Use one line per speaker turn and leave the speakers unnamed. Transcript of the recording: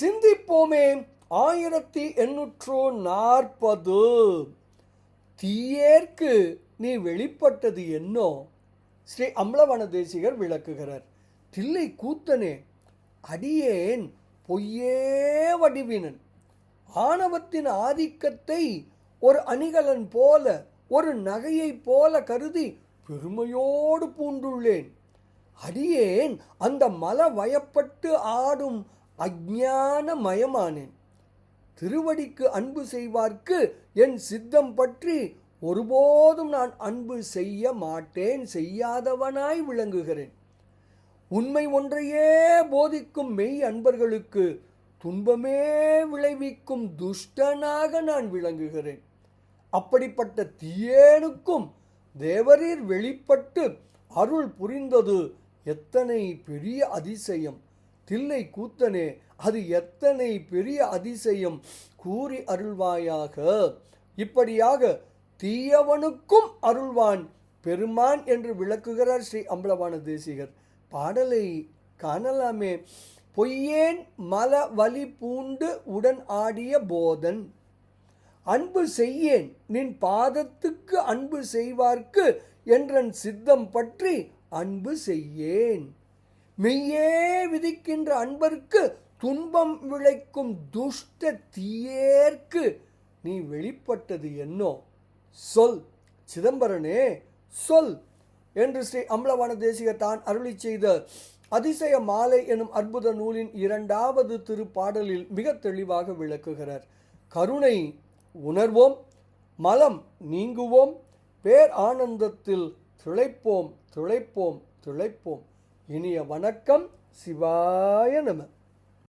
சிந்திப்போமே. 1840 தீயேற்கு நீ வெளிப்பட்டது என்னோ? ஸ்ரீ அம்பலவான தேசிகர் விளக்குகிறார். தில்லை கூத்தனே, அடியேன் பொய்யே வடிவினன். ஆணவத்தின் ஆதிக்கத்தை ஒரு அணிகலன் போல, ஒரு நகையைப் போல கருதி பெருமையோடு பூண்டுள்ளேன். அடியேன் அந்த மல வயப்பட்டு ஆடும் அஞ்ஞான மயமானேன். திருவடிக்கு அன்பு செய்வார்க்கு என் சித்தம் பற்றி ஒருபோதும் நான் அன்பு செய்ய மாட்டேன், செய்யாதவனாய் விளங்குகிறேன். உண்மை ஒன்றையே போதிக்கும் மெய் அன்பர்களுக்கு துன்பமே விளைவிக்கும் துஷ்டனாக நான் விளங்குகிறேன். அப்படிப்பட்ட தீயேனுக்கும் தேவரீர் வெளிப்பட்டு அருள் புரிந்தது எத்தனை பெரிய அதிசயம்! தில்லை கூத்தனே, அது எத்தனை பெரிய அதிசயம்! கூறி அருள்வாயாக. இப்படியாக தீயவனுக்கும் அருள்வான் பெருமான் என்று விளக்குகிறார் ஸ்ரீ அம்பலவான தேசிகர். பாடலை காணலாமே. பொய்யேன் மல வலி பூண்டு உடன் ஆடிய போதன், அன்பு செய்யேன் நின் பாதத்துக்கு அன்பு செய்வார்க்கு என்றன் சித்தம் பற்றி அன்பு செய்யேன். மெய்யே விதிக்கின்ற அன்பர்க்கு துன்பம் விளைக்கும் துஷ்ட தீயேற்கு நீ வெளிப்பட்டது என்னோ? சொல் சிதம்பரனே, சொல் என்று ஸ்ரீ அம்பலவான தேசிகர் தான் அருளி செய்த அதிசய மாலை எனும் அற்புத நூலின் 2வது திருப்பாடலில் மிக தெளிவாக விளக்குகிறார். கருணை உணர்வோம், மலம் நீங்குவோம், பேர் ஆனந்தத்தில் திளைப்போம் திளைப்போம் திளைப்போம். இனிய வணக்கம். சிவாய நம.